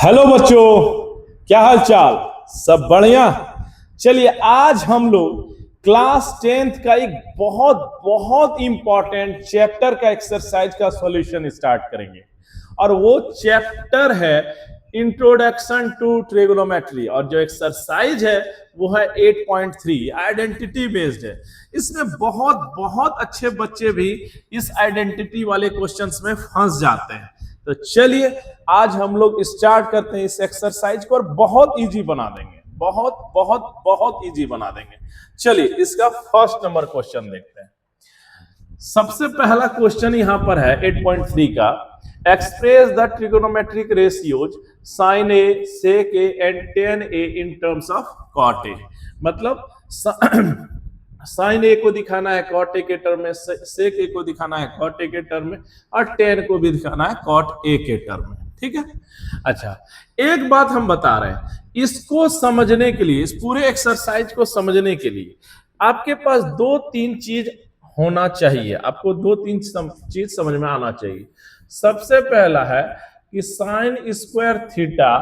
Hello बच्चों, क्या हाल चाल? सब बढ़िया। चलिए आज हम लोग क्लास 10th का एक बहुत बहुत इंपॉर्टेंट चैप्टर का एक्सरसाइज का सॉल्यूशन स्टार्ट करेंगे और वो चैप्टर है इंट्रोडक्शन टू ट्रिगोनोमेट्री और जो एक्सरसाइज है वो है 8.3 आइडेंटिटी बेस्ड है। इसमें बहुत बहुत अच्छे बच्चे भी इस आइडेंटिटी वाले क्वेश्चंस में फंस जाते हैं। तो चलिए आज हम लोग स्टार्ट करते हैं इस एक्सरसाइज को और बहुत इजी बना देंगे, बहुत बहुत बहुत इजी बना देंगे। चलिए इसका फर्स्ट नंबर क्वेश्चन देखते हैं। सबसे पहला क्वेश्चन यहां पर है 8.3 का, express the trigonometric ratios sin a, sec a and tan a in terms of cot a। मतलब साइन ए को दिखाना है कॉट ए के टर्म में, सेक ए को दिखाना है कॉट ए के टर्म में और टेन को भी दिखाना है कॉट ए के टर्म में। ठीक है। अच्छा, एक बात हम बता रहे हैं, इसको समझने के लिए, इस पूरे एक्सरसाइज को समझने के लिए आपके पास दो तीन चीज होना चाहिए, आपको दो तीन चीज समझ में आना चाहिए। सबसे पहला है कि sine square theta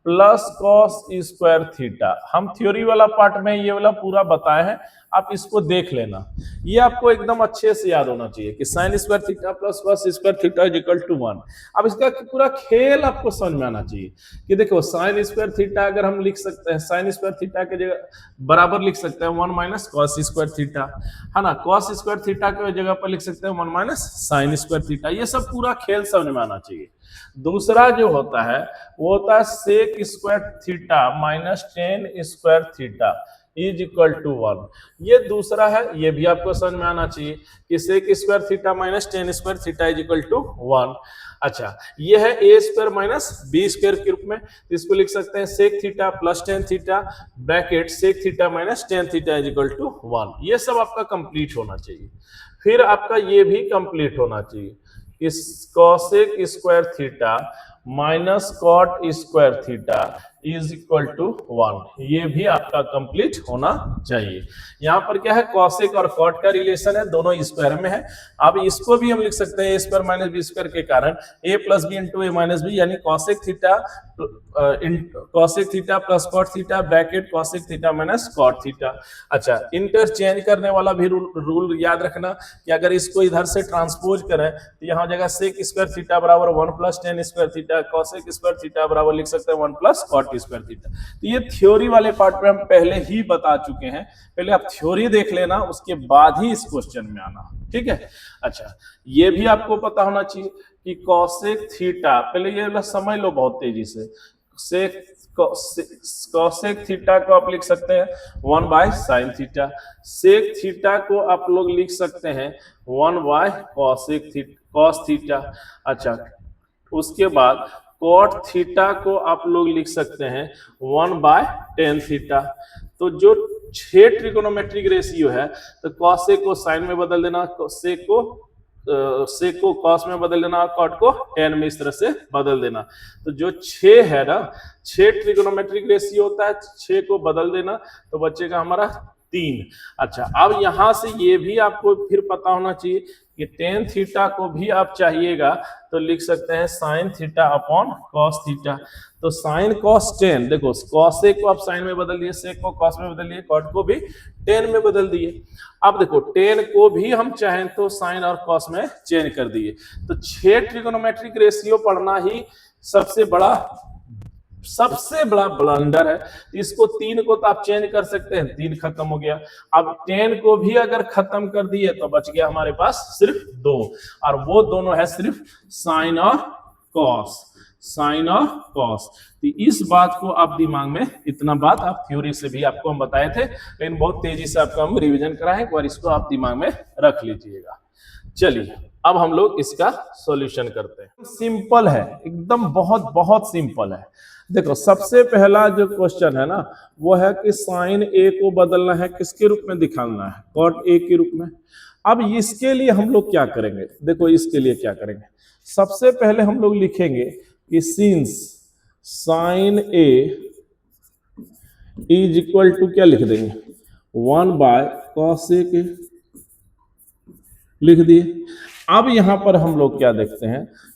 plus cos square theta, हम थ्योरी वाला पार्ट में ये वाला पूरा बताए हैं, आप इसको देख लेना। ये आपको एकदम अच्छे से याद होना चाहिए कि sine square theta plus cos square theta is equal to 1। अब इसका पूरा खेल आपको समझ में आना चाहिए कि देखो साइन स्क्वायर थीटा अगर हम लिख सकते हैं, साइन स्क्वायर थीटा के जगह बराबर लिख सकते हैं 1 माइनस कॉस स्क्वायर थीटा, है ना। कॉस स्क्वायर थीटा के जगह पर लिख सकते हैं 1 माइनस साइन स्क्वायर थीटा। ये सब पूरा खेल समझ में आना चाहिए। दूसरा जो होता है वो होता है sec square theta minus tan square theta is equal to 1। ये दूसरा है, ये भी आपको समझ में आना चाहिए कि sec square theta minus tan square theta is equal to 1। अच्छा, ये है A square minus B square के रूप में, इसको लिख सकते हैं sec theta plus tan theta bracket sec theta minus tan theta is equal to 1। ये सब आपका कंप्लीट होना चाहिए। फिर आपका ये भी कंप्लीट होना चाहिए कि cosec square theta minus cot square theta is equal to 1। ये भी आपका कंप्लीट होना चाहिए। यहां पर क्या है, कॉसेक और कॉट का रिलेशन है, दोनों स्क्वायर में है। अब इसको भी हम लिख सकते हैं A square minus B square के कारण A plus B into A minus B, यानी cosec theta plus cot theta bracket cosec theta minus cot theta. अच्छा, इंटरचेंज करने वाला भी रूल याद रखना कि अगर इसको इधर से ट्रांसपोज करें तो यहाँ जगह सेक स्क्वायर थीटा बराबर 1 plus ten square theta, cosec square theta बराबर लिख सकते हैं 1 प्लस कॉट स्क्वायर थीटा। तो ये थ्योरी वाले पार्ट में हम पहले ही बता चुके हैं, पहले आप थ्योरी देख लेना, उसके बाद ही इस क्वेश्चन में आना। ठीक है। अच्छा, ये भी आपको पता होना चाहिए कि कॉसेक थीटा, पहले ये वाला समझ लो बहुत तेजी से, कॉसेक थीटा को आप लिख सकते हैं 1 by sine theta, sec theta को आप लोग लिख सकते हैं 1 बाय कॉस थीटा। अच्छा, उसके बाद कॉट थीटा को आप लोग लिख सकते हैं 1 बाय टेन थीटा। तो जो 6 ट्रिगोनोमेट्रिक रेशियो है, तो कॉसेक को साइन में बदल देना, सेक को कॉस में बदल देना और कॉट को टेन में इस तरह से बदल देना। तो जो 6 है ना, 6 ट्रिगोनोमेट्रिक रेशियो होता है, 6 को बदल देना तो बचेगा हमारा 3। अच्छा, अब यहां से ये भी आपको फिर पता होना चाहिए कि टेन थीटा को भी आप चाहिएगा तो लिख सकते हैं sine theta upon cos theta. तो साइन कॉस टेन, देखो कॉसेक को आप साइन में बदल दिए, सेक को कॉस में बदल दिए, कॉट को भी टेन में बदल दिए। अब देखो टेन को भी हम चाहें तो साइन और कॉस में चेंज कर दिए। तो 6 ट्रिगोनोमेट्रिक रेशियो पढ़ना ही सबसे बड़ा ब्लंडर है। इसको 3 को तो आप चेंज कर सकते हैं, 3 खत्म हो गया। अब 10 को भी अगर खत्म कर दिए तो बच गया हमारे पास सिर्फ 2, और वो दोनों है सिर्फ साइन और कॉस, साइन और कॉस। तो इस बात को आप दिमाग में, इतना बात आप थ्योरी से भी आपको हम बताए थे, लेकिन बहुत तेजी से आपको हम रिवीजन कराएं, और इसको आप दिमाग में रख लीजिएगा। चलिए अब हम लोग इसका सॉल्यूशन करते हैं। सिंपल है एकदम, बहुत बहुत सिंपल है। देखो सबसे पहला जो क्वेश्चन है ना, वो है कि साइन ए को बदलना है, किसके रूप में दिखाना है, कॉट ए के रूप में। अब इसके लिए हम लोग क्या करेंगे, देखो इसके लिए क्या करेंगे, सबसे पहले हम लोग लिखेंगे कि since sine A is equal to क्या लिख देंगे 1 बाय कॉस ए लिख दिए। अब यहां पर हम लोग क्या देखते हैं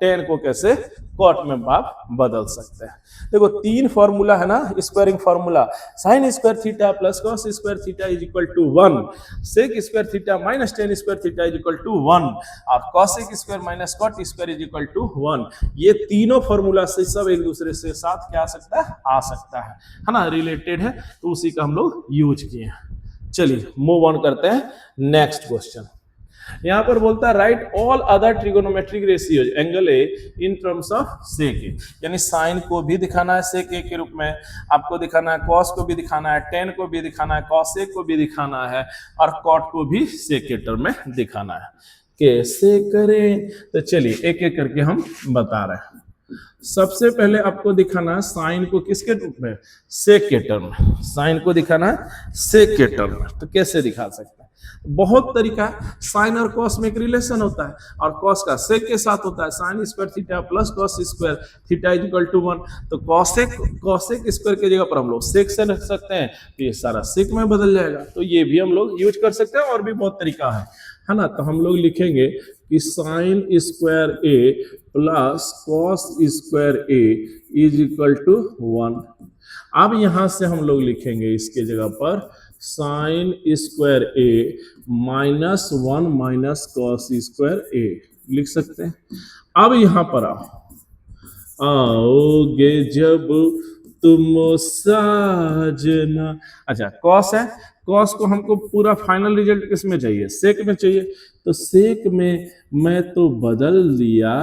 टेन को कैसे कॉट में आप बदल सकते हैं। देखो तीन फॉर्मूला है ना squaring formula, sine square theta plus cos square theta is equal to 1, sec square theta minus tan square theta is equal to 1 और cosec square minus cot square is equal to 1। ये तीनों formula से सब एक दूसरे से साथ क्या आ सकता है, आ सकता है ना, रिलेटेड है, तो उसी का हम लोग यूज किए हैं। चलिए मूव ऑन करते हैं नेक्स्ट क्वेश्चन। यहां पर बोलता है right all other trigonometric ratios angle A in terms of sec A, यानी साइन को भी दिखाना है सेक ए के रूप में, आपको दिखाना है कॉस को भी दिखाना है, टेन को भी दिखाना है, कॉसेक को भी दिखाना है और कॉट को भी सेक के टर्म में दिखाना है। कैसे करें, तो चलिए एक एक करके हम बता रहे हैं। सबसे पहले आपको दिखाना है साइन को किसके रूप में, सेक के टर्म में, साइन को दिखाना है सेक के टर्म में। तो कैसे दिखा सकते हैं, बहुत तरीका है। साइन और कॉस में एक रिलेशन होता है और कॉस का सेक के साथ होता है, sine square theta plus cos square theta is equal to 1। तो कॉसेक स्क्वायर की जगह पर हम लोग सेक से रख सकते हैं, तो ये सारा सेक में बदल जाएगा। तो ये भी हम लोग यूज कर सकते हैं और भी बहुत तरीका है ना। तो हम लोग लिखेंगे कि sine square A plus cos square A is equal to 1। अब यहां से हम लोग लिखेंगे इसके जगह पर sign square A minus 1 minus cos square A लिख सकते हैं। अब यहां पर आओगे जब तुम साजना, अच्छा कॉस है, कॉस को हमको पूरा फाइनल रिजल्ट किस में चाहिए, सेक में चाहिए। तो सेक में मैं तो बदल दिया,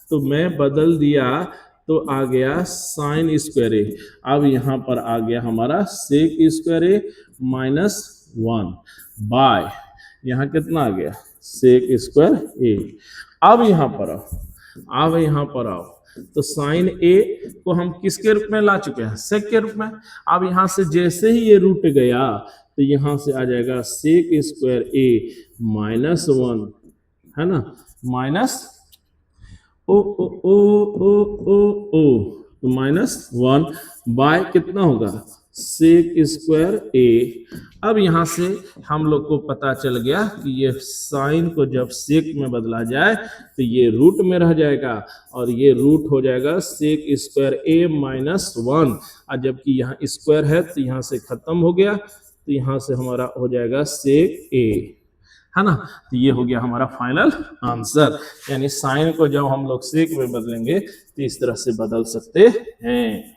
तो मैं बदल दिया तो आ गया साइन स्क्वायर ए। अब यहां पर आ गया हमारा sec square A minus 1 bye यहां कितना आ गया सेक स्क्वायर ए। अब यहां पर आओ, तो साइन ए को हम किसके रूप में ला चुके हैं, सेक के रूप में। अब यहां से जैसे ही ये रूट गया तो यहां से आ जाएगा सेक स्क्वायर ए माइनस 1, है ना, माइनस ओ तो माइनस 1 बाय कितना होगा सेक स्क्वायर ए। अब यहां से हम लोग को पता चल गया कि ये साइन को जब सेक में बदला जाए तो ये रूट में रह जाएगा और ये रूट हो जाएगा सेक स्क्वायर ए माइनस 1। और जबकि यहाँ स्क्वायर है तो यहाँ से खत्म हो गया, तो यहाँ से हमारा हो जाएगा सेक ए, है ना। तो ये हो गया हमारा फाइनल आंसर, यानी साइन को जब हम लोग सेक में बदलेंगे तो इस तरह से बदल सकते हैं,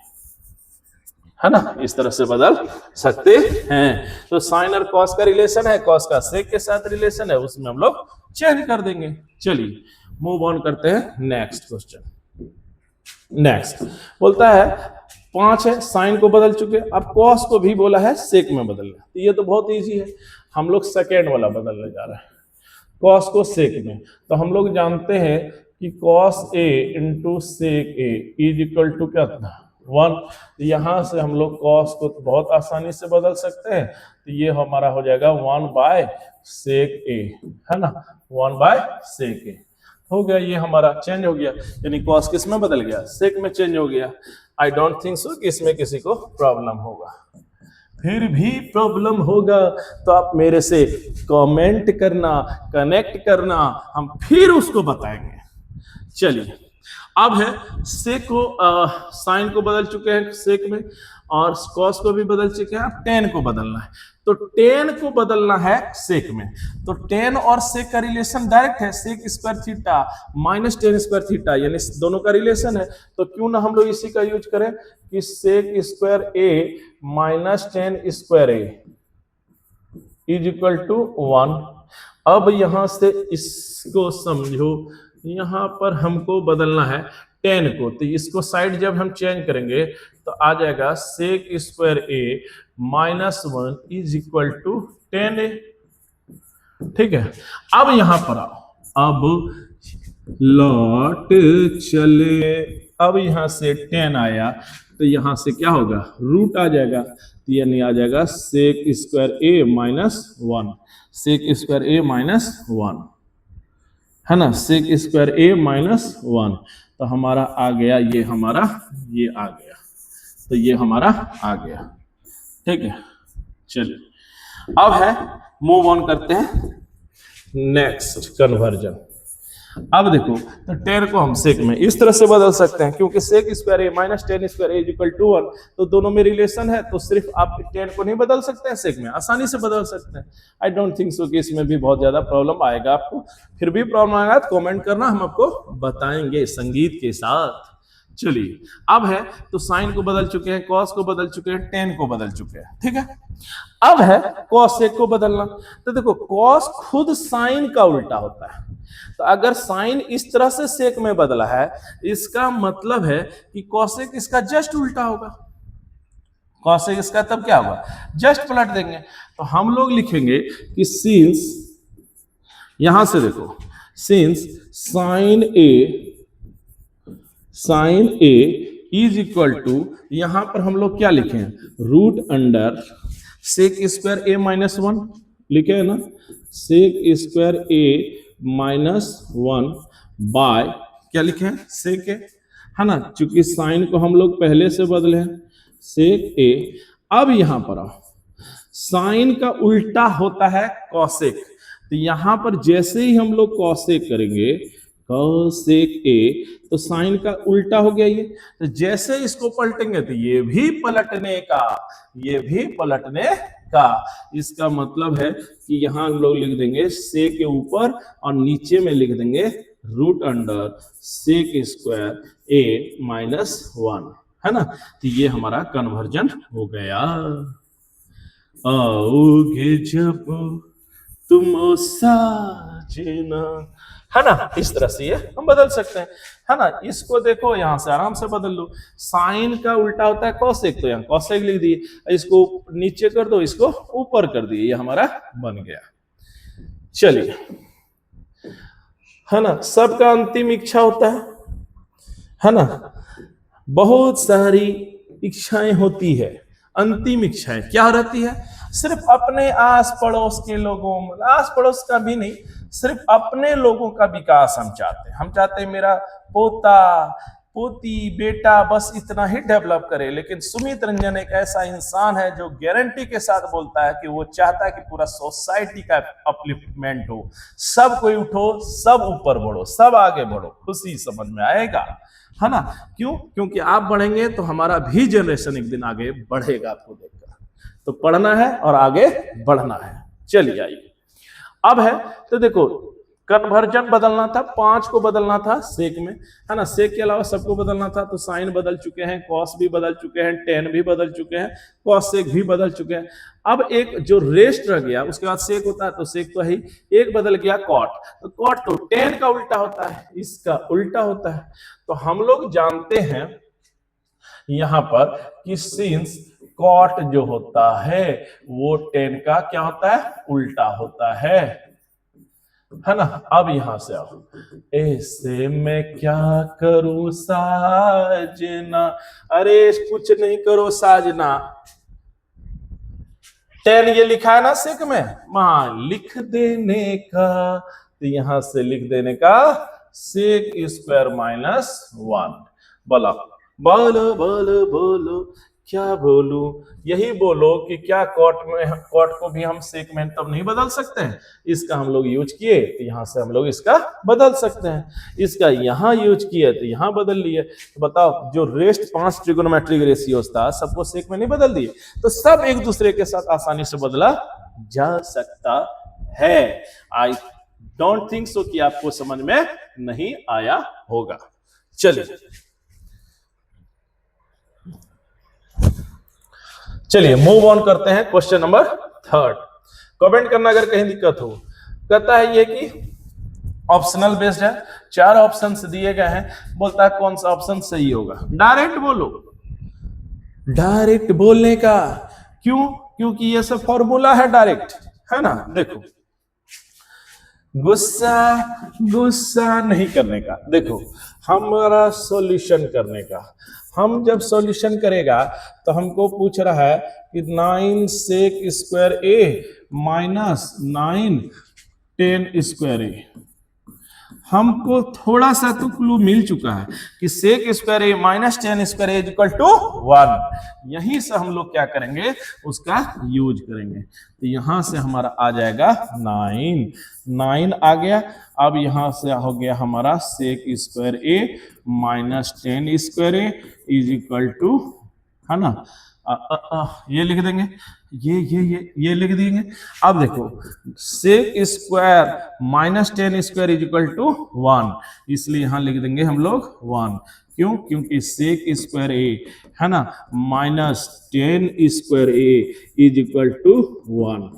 है ना, इस तरह से बदल सकते हैं। तो साइन और कॉस का रिलेशन है, कॉस का सेक के साथ रिलेशन है, उसमें हम लोग चेंज कर देंगे। चलिए मूव ऑन करते हैं नेक्स्ट क्वेश्चन। नेक्स्ट बोलता है 5 है, साइन को बदल चुके, अब कॉस को भी बोला है सेक में बदलना। तो ये तो बहुत इजी है, हम लोग सेकेंड वाला बदलने जा रहे हैं, कॉस को सेक में। तो हम लोग जानते हैं कि cos A into sec A is equal to क्या था 1। तो यहां से हम लोग कॉस को तो बहुत आसानी से बदल सकते हैं, तो ये हमारा हो जाएगा 1 बाय सेक ए, है ना, 1 बाय सेक ए हो गया। ये हमारा चेंज हो गया, यानी कॉस किस में बदल गया, सेक में चेंज हो गया। आई डोंट थिंक सो कि इसमें किसी को प्रॉब्लम होगा। फिर भी प्रॉब्लम होगा तो आप मेरे से कमेंट करना, कनेक्ट करना, हम फिर उसको बताएंगे। चलिए अब है सेक को साइन को बदल चुके हैं सेक में और कॉस को भी बदल चुके हैं, अब टेन को बदलना है। तो टेन को बदलना है सेक में, तो टेन और सेक का रिलेशन डायरेक्ट है, sec square theta minus tan square theta, यानी दोनों का रिलेशन है। तो क्यों ना हम लोग इसी का यूज करें कि sec square A minus tan square A is equal to 1। अब यहां से इसको समझो, यहां पर हमको बदलना है टेन को, तो इसको साइड जब हम चेंज करेंगे तो आ जाएगा sec square A minus 1 is equal to 10a। ठीक है, अब यहां पर आओ, अब लौट चले, अब यहां से 10 आया तो यहां से क्या होगा रूट आ जाएगा, तो यानी आ जाएगा sec square A minus 1, sec square A minus 1, है ना, सेक स्क्वायर ए माइनस 1। तो हमारा आ गया, ये हमारा ये आ गया, तो ये हमारा आ गया। ठीक है, चलिए अब है मूव ऑन करते हैं नेक्स्ट कन्वर्जन। अब देखो, तो टेन को हम सेक में इस तरह से बदल सकते हैं, क्योंकि sec square A minus tan square A equal to 1, तो दोनों में रिलेशन है, तो सिर्फ आप टेन को नहीं बदल सकते हैं, सेक में आसानी से बदल सकते हैं। आई डोंट थिंक सो कि इसमें भी बहुत ज्यादा प्रॉब्लम आएगा आपको। फिर भी प्रॉब्लम आएगा तो कॉमेंट करना, हम आपको बताएंगे संगीत के साथ। चलिए, अब है तो साइन को बदल चुके हैं, कॉस को बदल चुके हैं, टेन को बदल चुके हैं, ठीक है। अब है कॉसेक को बदलना। तो देखो, कॉस खुद साइन का उल्टा होता है, तो अगर साइन इस तरह से सेक में बदला है, इसका मतलब है कि कॉसेक इसका जस्ट उल्टा होगा। कॉसेक इसका तब क्या होगा, जस्ट पलट देंगे। तो हम लोग लिखेंगे कि सिंस, यहां से देखो, since sine A is equal to, यहां पर हम लोग क्या लिखे हैं, root under sec square A minus 1 लिखे है ना, sec square A minus 1 by क्या लिखे हैं, सेक ए, है ना, चूंकि साइन को हम लोग पहले से बदले हैं, सेक ए। अब यहां पर साइन का उल्टा होता है कॉसेक, तो यहां पर जैसे ही हम लोग कॉसेक करेंगे, कॉसेक ए, तो साइन का उल्टा हो गया ये, तो जैसे इसको पलटेंगे तो ये भी पलटने का, ये भी पलटने का। इसका मतलब है कि यहां हम लोग लिख देंगे सेक के ऊपर और नीचे में लिख देंगे root under sec square A minus 1, है ना। तो ये हमारा कन्वर्जन हो गया। आओगे जब तुम ओ साजना, है ना, इस तरह से ये हम बदल सकते हैं, है ना। इसको देखो, यहां से आराम से बदल लो, साइन का उल्टा होता है कॉसेक, तो यहाँ कॉसेक लिख दिए, इसको नीचे कर दो, इसको ऊपर कर दिए, ये हमारा बन गया। चलिए, है ना, सबका अंतिम इच्छा होता है ना, बहुत सारी इच्छाएं होती है, अंतिम इच्छाएं क्या रहती है, सिर्फ अपने आस पड़ोस के लोगों, आस पड़ोस का भी नहीं, सिर्फ अपने लोगों का विकास हम चाहते हैं। हम चाहते हैं मेरा पोता पोती बेटा बस इतना ही डेवलप करे। लेकिन सुमित रंजन एक ऐसा इंसान है जो गारंटी के साथ बोलता है कि वो चाहता है कि पूरा सोसाइटी का अपलिफ्टमेंट हो, सब कोई उठो, सब ऊपर बढ़ो, सब आगे बढ़ो, खुशी समझ में आएगा, है ना। क्यों? क्योंकि आप बढ़ेंगे तो हमारा भी जनरेशन एक दिन आगे बढ़ेगा आपको देखकर। तो पढ़ना है और आगे बढ़ना है। चलिए आइए, अब है तो देखो, कन्वर्जन बदलना था, 5 को बदलना था सेक में, है ना। सेक के अलावा सबको बदलना था, तो साइन बदल चुके हैं, कॉस भी बदल चुके हैं, टेन भी बदल चुके हैं, कॉस सेक भी बदल चुके हैं। अब एक जो रेस्ट रह गया, उसके बाद सेक होता है, तो सेक तो है ही, एक बदल गया कॉट, तो कॉट तो टेन का उल्टा होता है, इसका उल्टा होता है। तो हम लोग जानते हैं यहां पर कि सिंस कॉट जो होता है वो टेन का क्या होता है, उल्टा होता है ना। अब यहां से आओ, ऐसे मैं क्या करूं साजना, अरे कुछ नहीं करो साजना, टेन ये लिखा है ना सेक में, वहां लिख देने का, तो यहां से लिख देने का सेक स्क्वायर माइनस 1। बोलो बोलो बोलो बोलो, क्या बोलू, यही बोलो कि क्या कॉट को भी हम सेक में तब नहीं बदल सकते हैं, इसका हम लोग यूज किए तो यहां से हम लोग इसका बदल सकते हैं, इसका यहां यूज किए तो यहां बदल लिए। तो बताओ, जो रेस्ट 5 ट्रिगोनोमेट्रिक रेशियोज था सबको सेक में नहीं बदल दिए, तो सब एक दूसरे के साथ आसानी से बदला जा सकता है। आई डोंट थिंक सो कि आपको समझ में नहीं आया होगा। चलिए मूव ऑन करते हैं, क्वेश्चन नंबर 3। कमेंट करना अगर कहीं दिक्कत हो। कहता है ये कि ऑप्शनल बेस्ड है, 4 ऑप्शन दिए गए हैं, बोलता है कौन सा ऑप्शन सही होगा। डायरेक्ट बोलो, डायरेक्ट बोलने का, क्यों? क्योंकि ये सब फॉर्मूला है डायरेक्ट, है ना। देखो, गुस्सा गुस्सा नहीं करने का, देखो हमारा सॉल्यूशन करने का। हम जब सॉल्यूशन करेगा तो हमको पूछ रहा है कि 9 sec square A minus 9 tan square A, हमको थोड़ा सा तो क्लू मिल चुका है कि sec square A minus tan square A equal to 1। यहीं से हम लोग क्या करेंगे, उसका यूज करेंगे। तो यहां से हमारा आ जाएगा 9 आ गया। अब यहां से हो गया हमारा sec square A minus 10 square A is equal to, है ना, ये लिख देंगे, ये लिख देंगे। अब देखो sec square minus 10 square is equal to 1, इसलिए यहां लिख देंगे हम लोग 1। क्यों? क्योंकि सेक स्क्वायर ए, है ना, minus 10 square A is equal to 1,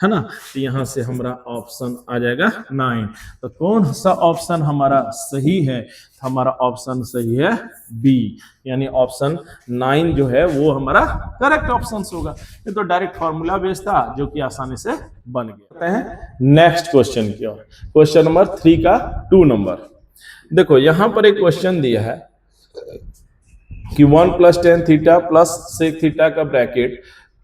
है ना। तो यहां से हमारा ऑप्शन आ जाएगा 9। तो कौन सा ऑप्शन हमारा सही है? हमारा ऑप्शन सही है बी, यानी ऑप्शन 9 जो है वो हमारा करेक्ट ऑप्शन होगा। ये तो डायरेक्ट फॉर्मूला बेस था जो कि आसानी से बन गया है। नेक्स्ट क्वेश्चन की ओर, क्वेश्चन नंबर 3 का 2 नंबर। देखो यहां पर एक क्वेश्चन दिया है कि 1 + tan theta plus sec theta का ब्रैकेट,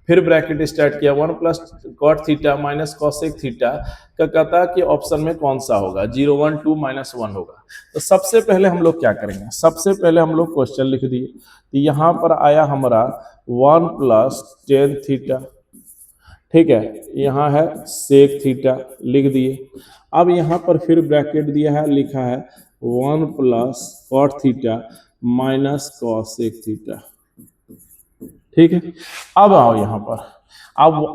फिर ब्रैकेट स्टार्ट किया 1 + cot theta minus cosec theta का, कहता कि ऑप्शन में कौन सा होगा, 0 1 2 -1 होगा। तो सबसे पहले हम लोग क्या करेंगे, सबसे पहले हम लोग क्वेश्चन लिख दिए। तो यहां पर आया हमारा 1 + tan थीटा, ठीक है, यहां है सेक थीटा लिख दिए। अब यहां पर फिर ब्रैकेट दिया है, लिखा है 1 + cot theta minus cosec theta, ठीक है। अब आओ यहां पर,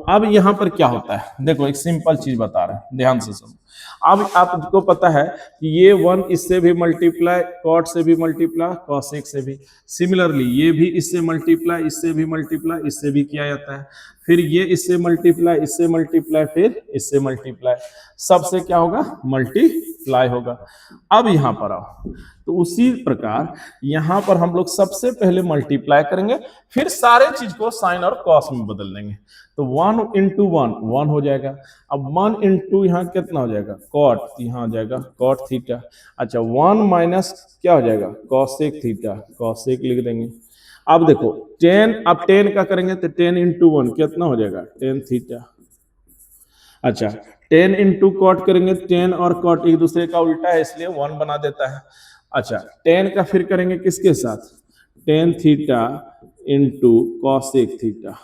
अब यहां पर क्या होता है, देखो एक सिंपल चीज बता रहे हैं, ध्यान से सुनो। अब आपको पता है कि ये 1 इससे भी मल्टीप्लाई, कॉट से भी मल्टीप्लाई, कॉसेक से भी, सिमिलरली ये भी इससे मल्टीप्लाई, इससे भी मल्टीप्लाई, इससे भी किया जाता है, फिर ये इससे मल्टीप्लाई, इससे मल्टीप्लाई, फिर इससे मल्टीप्लाई, सबसे क्या होगा, मल्टीप्लाई होगा। अब यहां पर आओ, तो उसी प्रकार यहां पर हम लोग सबसे पहले मल्टीप्लाई करेंगे, फिर सारे चीज को साइन और कॉस में बदल देंगे। तो 1 × 1 1 हो जाएगा। अब 1 × यहाँ कितना हो जाएगा, कॉट, यहाँ हो जाएगा कॉट थीटा। अच्छा 1 माइनस क्या हो जाएगा, कॉसेक थीटा, कॉसेक लिख देंगे। अब देखो 10, अब 10 का करेंगे तो 10 × 1 कितना हो जाएगा, 10 थीटा। अच्छा 10 × कॉट करेंगे, 10 और कॉट एक दूसरे का उल्टा है इसलिए 1 बना देता है। अच्छा 10 का फिर करेंगे किसके साथ, 10 थीटा × कॉसेक थीटा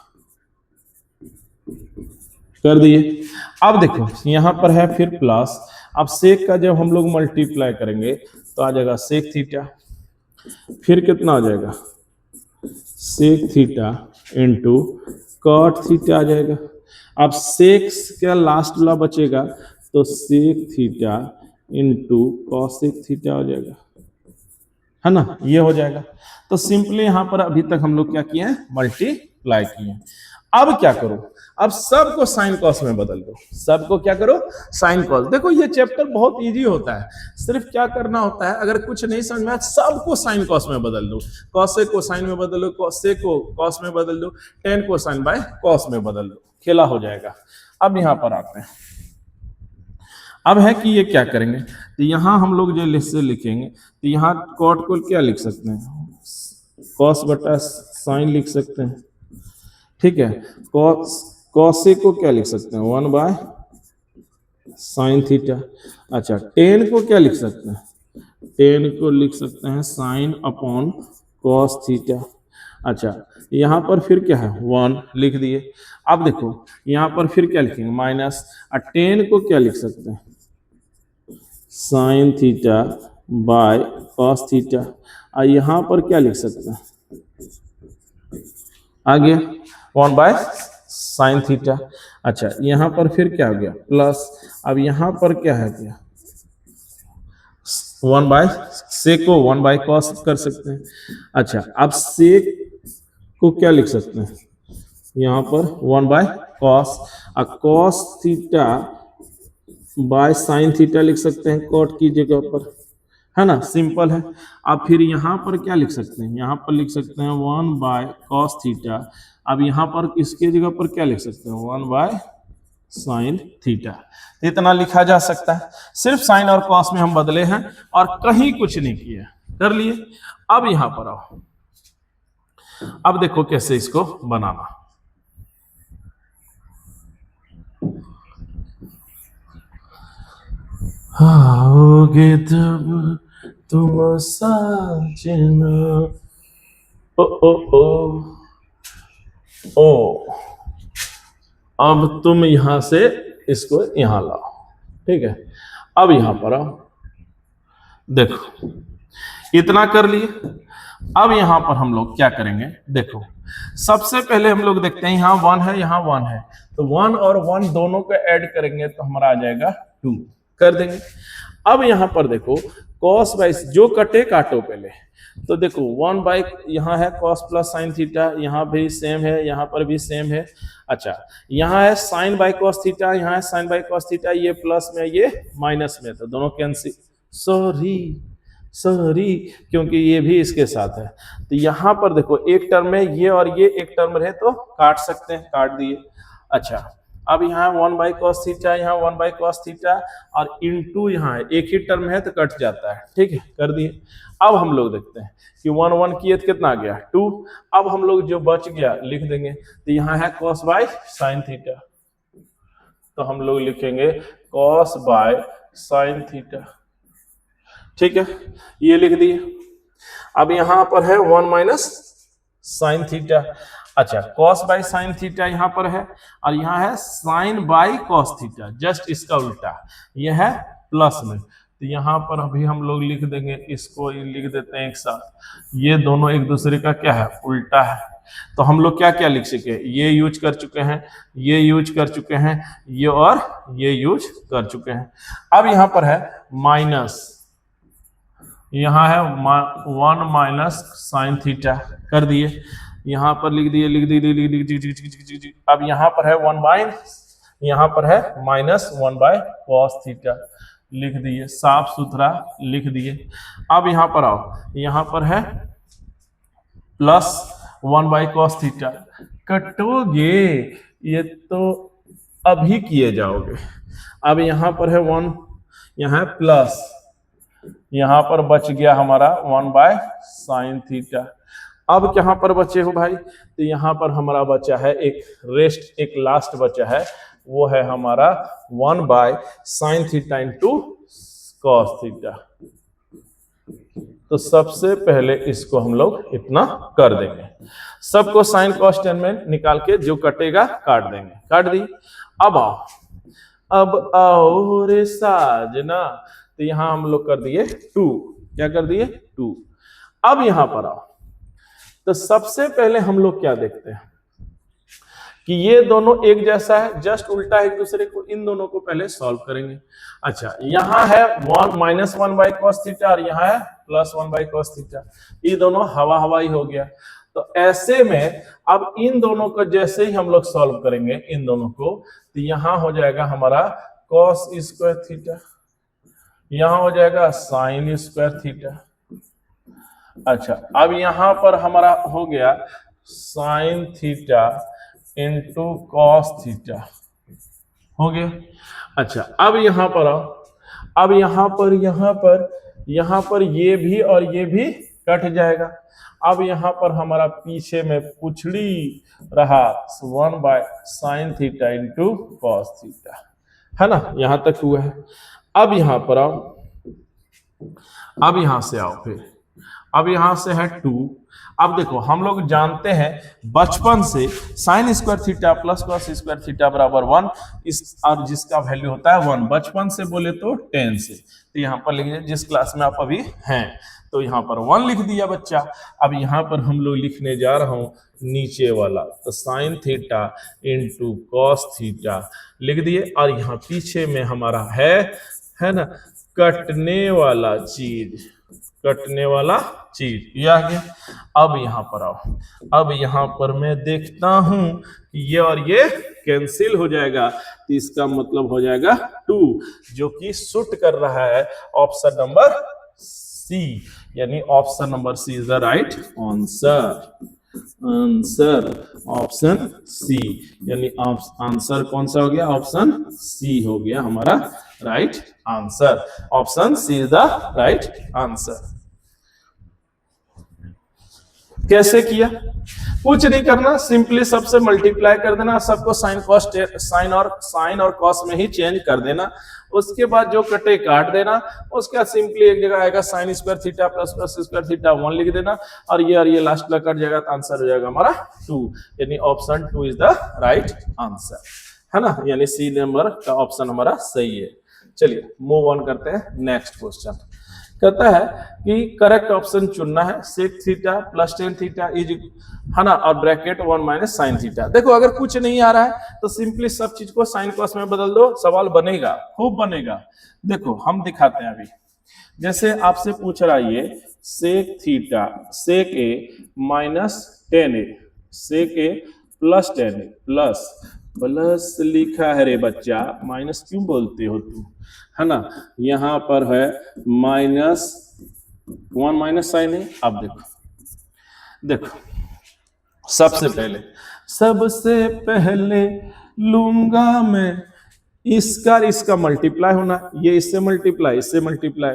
कर दिए। अब देखो यहां पर है फिर प्लस, अब सेक का जब हम लोग मल्टीप्लाई करेंगे तो आ जाएगा सेक थीटा, फिर कितना आ जाएगा, सेक थीटा × कॉट थीटा आ जाएगा। अब सेक का लास्ट वाला बचेगा तो सेक थीटा × कॉसेक थीटा हो जाएगा, है ना, ये हो जाएगा। तो सिंपली यहां पर अभी तक हम लोग क्या किए हैं, मल्टीप्लाई किए। अब क्या करो, अब सबको साइन कॉस में बदल दो, सबको क्या करो, साइन कॉस। देखो ये चैप्टर बहुत इजी होता है, सिर्फ क्या करना होता है, अगर कुछ नहीं समझ में आया सबको साइन कॉस में बदल दो, कॉसे को साइन में बदल दो, कॉसे को कॉस में बदल दो, टेन को साइन बाय कॉस में बदल दो, खेला हो जाएगा। अब यहां पर आते हैं, अब है कि ये क्या करेंगे, तो यहां हम लोग जो लिखेंगे, तो यहाँ कॉट को क्या लिख सकते हैं, कॉस बटा साइन लिख सकते हैं, ठीक है। कॉसे को क्या लिख सकते हैं, 1 साइन थीटा। अच्छा 10 को क्या लिख सकते हैं, 10 को लिख सकते हैं साइन अपॉन कॉस थीटा। अच्छा यहाँ पर फिर क्या है, 1 लिख दिए। अब देखो यहाँ पर फिर क्या लिखेंगे, माइनस, 10 को क्या लिख सकते हैं, sine theta by cos theta. और यहाँ पर क्या लिख सकते हैं, आ गया 1 साइन थीटा। अच्छा यहां पर फिर क्या हो गया, प्लस। अब यहां पर क्या है, क्या 1 सेक को 1 कॉस कर सकते हैं। अच्छा अब सेक को क्या लिख सकते हैं, यहां पर 1 cos, cos theta bye sine theta लिख सकते हैं कॉट की जगह पर, है ना, सिंपल है। अब फिर यहाँ पर क्या लिख सकते हैं, यहाँ पर लिख सकते हैं 1 कॉस थीटा। अब यहाँ पर इसके जगह पर क्या लिख सकते हैं, 1 साइन थीटा। इतना लिखा जा सकता है, सिर्फ साइन और कॉस में हम बदले हैं और कहीं कुछ नहीं किया, कर लिए। अब यहां पर आओ, अब देखो कैसे इसको बनाना। आओगे जब तुम साजना, ओ ओ ओ ओ, अब तुम यहां से इसको यहां लाओ, ठीक है। अब यहां पर आओ, देखो इतना कर लिए। अब यहां पर हम लोग क्या करेंगे, देखो सबसे पहले हम लोग देखते हैं यहाँ वन है, यहाँ वन है, तो वन और वन दोनों को ऐड करेंगे तो हमारा आ जाएगा टू, कर देंगे। अब यहां पर देखो कॉस बाई, जो कटे काटो पहले, तो देखो वन बाई यहाँ है कॉस प्लस साइन थीटा, यहाँ भी सेम है, यहाँ पर भी सेम है। अच्छा, यहाँ है साइन बाई कॉस थीटा, यहाँ है साइन बाई कॉस थीटा, ये प्लस में ये माइनस में, तो दोनों कैंसिल, सॉरी क्योंकि ये भी इसके साथ है। तो यहां पर देखो एक टर्म में ये और ये एक टर्म रहे तो काट सकते हैं, काट दिए। अच्छा, अब यहाँ वन बाई कॉस थीटा, यहाँ वन बाई कॉस थीटा, और इनटू यहाँ है, एक ही टर्म है तो कट जाता है, ठीक है, कर दिए। अब हम लोग देखते हैं कि वन वन किए तो कितना आ गया, टू। अब हम लोग जो बच गया लिख देंगे, तो यहाँ है कॉस बाय साइन थीटा, तो हम लोग लिखेंगे कॉस बाय साइन थीटा, ठीक है, ये लिख दिए। अब यहां पर है वन माइनस साइन थीटा। अच्छा, कॉस बाई साइन थीटा यहां पर है, और यहां है sine by cos theta, just इसका उल्टा, यह है प्लस में, तो यहां पर अभी हम लोग लिख देंगे, इसको लिख देते हैं एक साथ, ये दोनों एक दूसरे का क्या है, उल्टा है। तो हम लोग क्या क्या लिख सके, ये यूज कर चुके हैं, ये यूज कर चुके हैं, ये और ये यूज कर चुके हैं। अब यहां पर है माइनस, यहाँ है वन माइनस साइन थीटा, कर दिए, यहाँ पर लिख दिए, लिख दिए। अब यहाँ पर है वन बाय, यहाँ पर है minus one by cos theta, लिख दिए, साफ सुथरा लिख दिए। अब यहाँ पर आओ, यहाँ पर है plus one by cos theta, कटोगे ये तो अभी किए जाओगे। अब यहाँ पर है वन, यहाँ है प्लस, यहां पर बच गया हमारा वन बाय साइन थीटा। अब कहां पर बचे हो भाई, तो यहां पर हमारा बचा है एक रेस्ट, एक लास्ट बचा है, वो है हमारा one by sine theta into cos theta. तो सबसे पहले इसको हम लोग इतना कर देंगे, सबको साइन कॉस टेन में निकाल के जो कटेगा काट देंगे, काट दी। अब आओ, अब आओ रे साजना, तो यहां हम लोग कर दिए टू, क्या कर दिए, टू। अब यहां पर आओ, तो सबसे पहले हम लोग क्या देखते हैं कि ये दोनों एक जैसा है, जस्ट उल्टा एक दूसरे को, इन दोनों को पहले सॉल्व करेंगे। अच्छा, यहां है one minus one by cos theta, और यहां है plus one by cos theta, ये दोनों हवा हवाई हो गया। तो ऐसे में अब इन दोनों को जैसे ही हम लोग सॉल्व करेंगे, इन दोनों को, तो यहां हो जाएगा हमारा कॉस स्क्वायर थीटा, यहां हो जाएगा साइन स्क्वायर थीटा। अच्छा, अब यहां पर हमारा हो गया sine theta into cos theta, हो गया। अच्छा, अब यहां पर आओ, अब यहां पर ये भी और ये भी कट जाएगा। अब यहां पर हमारा पीछे में पुछड़ी रहा one by sine theta into cos theta, है ना, यहां तक हुआ है। अब यहां पर आओ, अब यहां से आओ, फिर अब यहां से है टू। अब देखो हम लोग जानते हैं बचपन से sign square theta plus cos square theta बराबर वन, इस और जिसका वैल्यू होता है वन, बचपन से बोले तो 10 से। तो यहाँ पर लिखिए जिस क्लास में आप अभी हैं, तो यहाँ पर वन लिख दिया बच्चा। अब यहाँ पर हम लोग लिखने जा रहा हूँ नीचे वाला, तो sine theta into cos theta लिख दिए, और यहाँ पीछे में हमारा है ना कटने वाला चीज, कटने वाला चीज, ये आ गया। अब यहां पर आओ, अब यहां पर मैं देखता हूं कि ये और ये कैंसिल हो जाएगा, तो इसका मतलब हो जाएगा 2, जो कि सूट कर रहा है ऑप्शन नंबर सी, यानी option number C is the right answer. Answer option C, यानी आंसर कौन सा हो गया, ऑप्शन सी हो गया हमारा right answer. Option C is the right answer. कैसे किया, कुछ नहीं करना, सिंपली सबसे मल्टीप्लाई कर देना, सबको साइन और कॉस में ही चेंज कर देना। उसके बाद जो कटे काट देना, उसके बाद सिंपली एक जगह आएगा sign square theta plus square theta 1 लिख देना, और ये लास्ट में कट जाएगा तो आंसर हो जाएगा हमारा 2, यानी option 2 is the right answer, है ना, यानी सी नंबर का ऑप्शन हमारा सही है। चलिए मूव ऑन करते हैं नेक्स्ट क्वेश्चन। कहता है कि करेक्ट ऑप्शन चुनना है, sec theta plus tan theta is, है ना, और ब्रैकेट 1 माइनस साइन थीटा। देखो अगर कुछ नहीं आ रहा है तो सिंपली सब चीज को साइन कॉस में बदल दो, सवाल बनेगा, खूब बनेगा। देखो हम दिखाते हैं अभी, जैसे आपसे पूछ रहा है ये सेक थीटा सेक ए माइनस टेन ए, सेक ए प्लस टेन ए, प्लस लिखा है रे बच्चा, माइनस क्यों बोलते हो तुम, है ना, यहां पर है माइनस 1 माइनस साइन है। अब देखो सबसे पहले लूंगा मैं इसका मल्टीप्लाई होना, ये इससे मल्टीप्लाई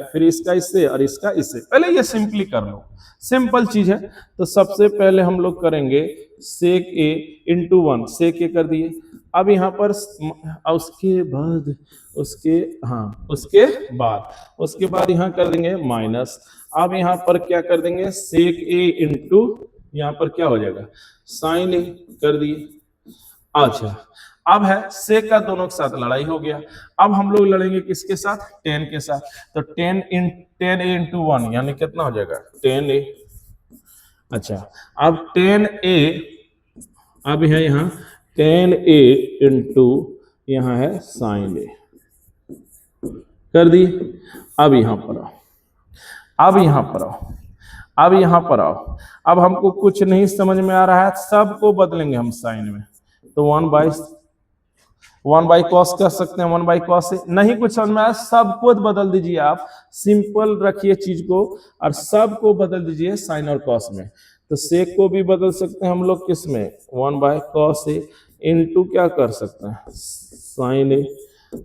फिर इसका इससे और इसका इससे, पहले ये सिंपली कर लो, सिंपल चीज है। तो सबसे पहले हम लोग करेंगे सेक ए इंटू 1, सेक ए कर दिए। अब यहाँ पर उसके बाद यहाँ कर देंगे माइनस। अब यहाँ पर क्या कर देंगे, सेक ए इंटू, यहाँ पर क्या हो जाएगा साइन ए कर दिए। अच्छा अब है सेक का दोनों के साथ लड़ाई हो गया, अब हम लोग लड़ेंगे किसके साथ, टेन के साथ। तो टेन ए इंटू 1 यानी कितना हो जाएगा 10a। अच्छा अब 10a, अब है यहाँ 10a इंटू यहाँ है साइन ए कर दी। अब यहाँ पर आओ, अब हमको कुछ नहीं समझ में आ रहा है, सबको बदलेंगे हम साइन में। तो 1 बाई कॉस कर सकते हैं, 1 बाई कॉस से नहीं कुछ समझ में आया, सबको बदल दीजिए आप, सिंपल रखिए चीज को और सबको बदल दीजिए साइन और कॉस में। तो सेक को भी बदल सकते हैं हम लोग किस में, 1 बाई कॉस से इनटू क्या कर सकते हैं साइन ए।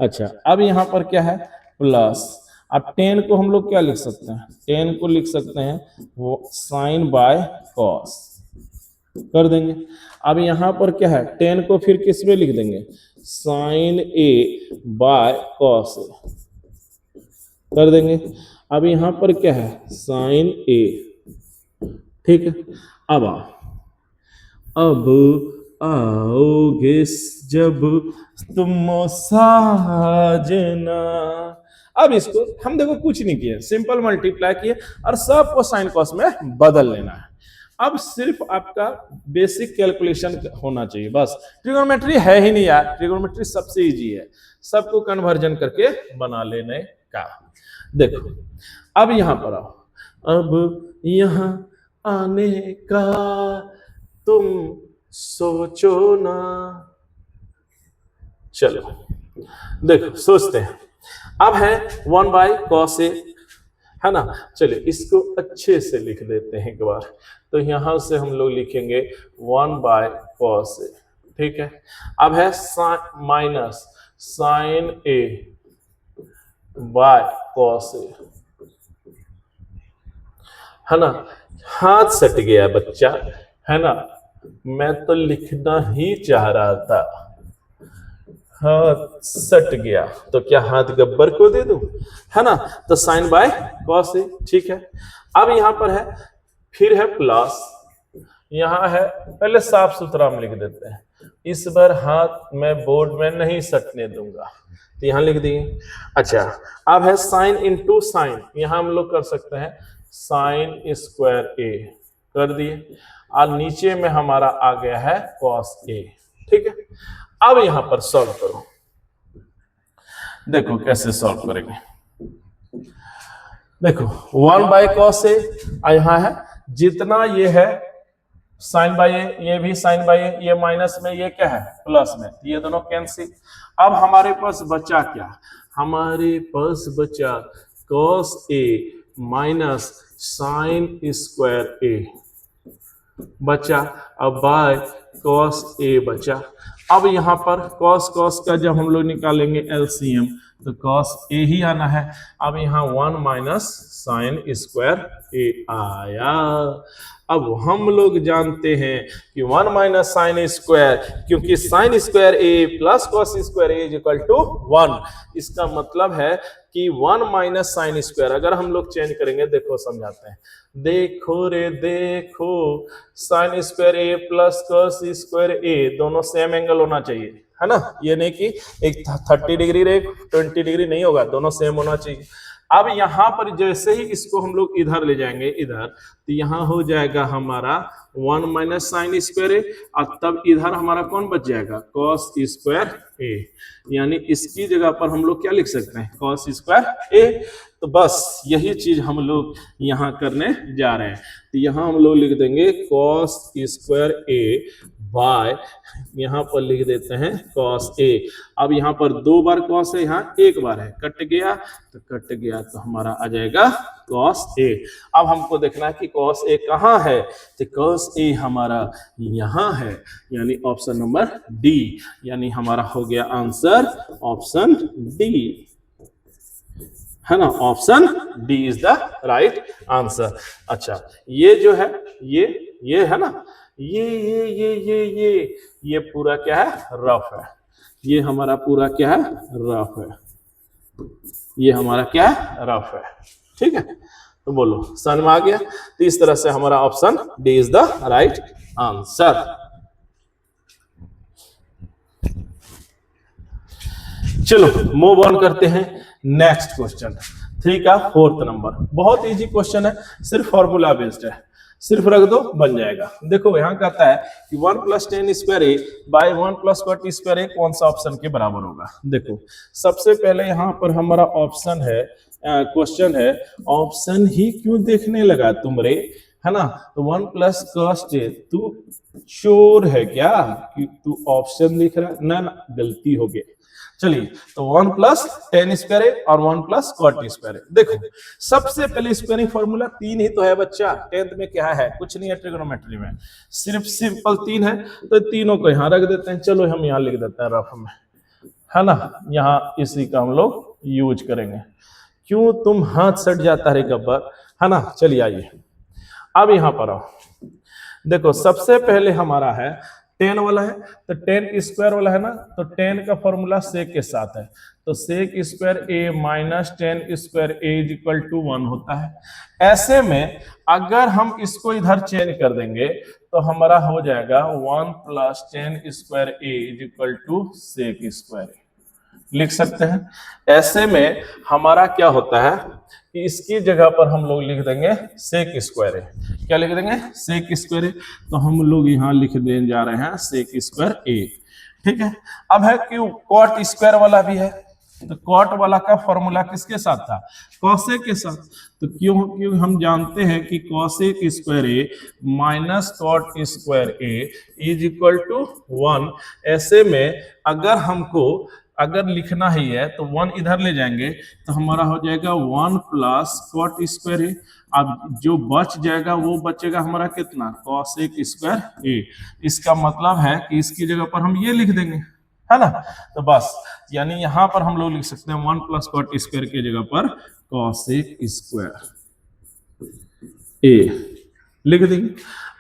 अच्छा अब यहाँ पर क्या है प्लस, अब 10 को हम लोग क्या लिख सकते हैं, 10 को लिख सकते हैं वो साइन बाय कॉस कर देंगे। अब यहाँ पर क्या है 10 को फिर किस में लिख देंगे, साइन ए बाय कॉस कर देंगे। अब यहाँ पर क्या है साइन ए, ठीक है। अब आओगे जब तुम साजना। अब इसको हम देखो कुछ नहीं किए, सिंपल मल्टीप्लाई किए और सबको साइन कॉस में बदल लेना है। अब सिर्फ आपका बेसिक कैलकुलेशन होना चाहिए बस, ट्रिगोनोमेट्री है ही नहीं यार, ट्रिगोनोमेट्री सबसे इजी है, सबको कन्वर्जन करके बना लेने का। देखो अब यहां पर आओ, अब यहां आने का तुम सोचो ना। चलो देखो सोचते हैं, अब है 1 बाई कॉस ए, है ना। चलिए इसको अच्छे से लिख देते हैं एक बार। तो यहां से हम लोग लिखेंगे 1 बाय कॉस ए, ठीक है। अब है minus sine A by cos A, है ना। हाथ सट गया बच्चा, है ना, मैं तो लिखना ही चाह रहा था, हाथ सट गया, तो क्या हाथ गब्बर को दे दूं, है ना। तो साइन बाय कॉस ए, ठीक है। अब यहां पर है फिर है प्लस, यहां है, पहले साफ सुथरा हम लिख देते हैं, इस बार हाथ मैं बोर्ड में नहीं सटने दूंगा, तो यहां लिख दिए। अच्छा अब है साइन इंटू साइन, यहां हम लोग कर सकते हैं साइन स्क्वायर ए कर दिए, और नीचे में हमारा आ गया है कॉस ए, ठीक है। अब यहां पर सॉल्व करो, देखो कैसे सॉल्व करेंगे। देखो 1 बाय कॉस ए, यहां है जितना ये है साइन बाय ए, ये भी साइन बाय ए, ये माइनस में, ये क्या है प्लस में, ये दोनों कैंसिल। अब हमारे पास बचा क्या, हमारे पास बचा cos A minus sine square ए बचा, अब बाय कॉस ए बचा। अब यहां पर कॉस का जब हम लोग निकालेंगे एलसीएम तो कॉस ए ही आना है। अब यहां 1 माइनस साइन स्क्वायर ए आया। अब हम लोग जानते हैं कि 1 माइनस साइन स्क्वायर, क्योंकि sine square A plus cos square A is equal to 1। इसका मतलब है कि 1 माइनस साइन स्क्वायर, अगर हम लोग चेंज करेंगे, देखो समझाते हैं, देखो रे देखो, sign square A plus cos square ए दोनों सेम एंगल होना चाहिए, है ना। ये नहीं कि एक 30 डिग्री रे 20 डिग्री नहीं होगा, दोनों सेम होना चाहिए। अब यहां पर जैसे ही इसको हम लोग इधर ले जाएंगे इधर, तो यहां हो जाएगा हमारा 1 माइनस साइन स्क्वायर ए, और तब इधर हमारा कौन बच जाएगा, कॉस स्क्वायर ए। यानी इसकी जगह पर हम लोग क्या लिख सकते हैं, कॉस स्क्वायर ए। तो बस यही चीज हम लोग यहां करने जा रहे हैं। तो यहां हम लोग लिख देंगे कॉस स्क्वायर ए बाय, यहां पर लिख देते हैं कॉस ए। अब यहां पर 2 बार कॉस है, यहां 1 बार है, कट गया तो कट गया, तो हमारा आ जाएगा कॉस ए। अब हमको देखना है कि कॉस ए कहां है, तो कॉस ए हमारा यहां है, यानी ऑप्शन नंबर डी, यानी हमारा हो गया आंसर ऑप्शन डी, है ना। Option D is the right answer. अच्छा, ये जो है ये है ना, ये पूरा क्या है, रफ है। ये हमारा पूरा क्या है, रफ है। ये हमारा क्या है, रफ है। ठीक है, तो बोलो समझ में आ गया। तो इस तरह से हमारा option D is the right answer. चलो मूव ऑन करते हैं नेक्स्ट क्वेश्चन 3 का 4th नंबर। बहुत इजी क्वेश्चन है, सिर्फ फॉर्मूला बेस्ड है, सिर्फ रख दो बन जाएगा। देखो यहां कहता है कि 1 plus ten square A bye 1 plus cot square ए कौन सा ऑप्शन के बराबर होगा। देखो सबसे पहले यहां पर हमारा ऑप्शन है, क्वेश्चन है, ऑप्शन ही क्यों देखने लगा तुम रे, है ना। तो 1 प्लस कॉस्ट ए, तू चोर है क्या कि तू ऑप्शन लिख रहा है, ना ना गलती हो गई। चलिए, तो 1 प्लस टेन स्क्वायर ए और 1 प्लस कॉट स्क्वायर ए। देखो सबसे पहले स्क्वायरिंग फॉर्मूला 3 ही तो है बच्चा, 10th में क्या है, कुछ नहीं है ट्रिग्नोमेट्री में, सिर्फ सिंपल 3 है। तो तीनों को यहाँ रख देते हैं। चलो हम यहाँ लिख देते हैं रफ में, है ना, यहाँ इसी का हम लोग यूज करेंगे। क्यों तुम हाथ सट जाता है गब्बर, है ना। चलिए आइए अब यहाँ पर आओ। देखो सबसे पहले हमारा है 10 वाला है, तो 10 स्क्वायर वाला है ना, तो 10 का फॉर्मूला सेक के साथ है, तो sec square A minus 10 square A is equal to 1 होता है। ऐसे में अगर हम इसको इधर चेंज कर देंगे तो हमारा हो जाएगा 1 plus 10 square A is equal to sec square A, लिख सकते हैं। ऐसे में हमारा क्या होता है कि इसकी जगह पर हम लोग लिख देंगे सेक स्क्वायर ए। क्या लिख देंगे, सेक स्क्वायर ए। तो हम लोग यहाँ लिख देने जा रहे हैं सेक स्क्वायर ए। ठीक है, अब है क्यों कॉट स्क्वायर वाला भी है, तो कॉट वाला का फॉर्मूला किसके साथ था, कॉसेक के साथ। तो क्यों हम जानते हैं कि cosec square A minus cot square A is equal to 1। ऐसे में अगर हमको अगर लिखना ही है तो 1 इधर ले जाएंगे तो हमारा हो जाएगा 1 प्लस कॉट स्क्वायर ए। अब जो बच जाएगा वो बचेगा हमारा कितना, कॉसेक स्क्वायर ए। इसका मतलब है कि इसकी जगह पर हम ये लिख देंगे, है ना। तो बस यानी यहां पर हम लोग लिख सकते हैं 1 प्लस कॉट स्क्वायर की जगह पर कॉसेक स्क्वायर ए लिख देंगे।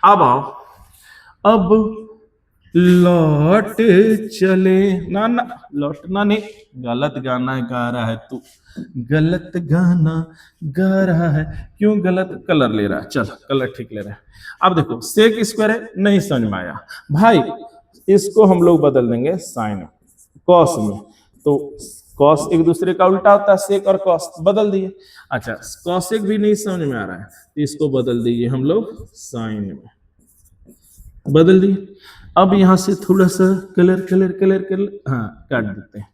अब आओ, अब लौट चले, ना ना लौटना नहीं, गलत गाना गा रहा है तू, गलत गाना गा रहा है। क्यों गलत कलर ले रहा है, चल कलर ठीक ले रहा है। अब देखो सेक स्क्वायर है, नहीं समझ में आया भाई, इसको हम लोग बदल देंगे साइन कॉस में। तो कॉस एक दूसरे का उल्टा होता है, सेक और कॉस बदल दिए। अच्छा कॉसेक भी नहीं समझ में आ रहा है, तो इसको बदल दीजिए हम लोग साइन में, बदल दिए। अब यहां से थोड़ा सा कलर कलर कलर कलर हाँ काट देते हैं।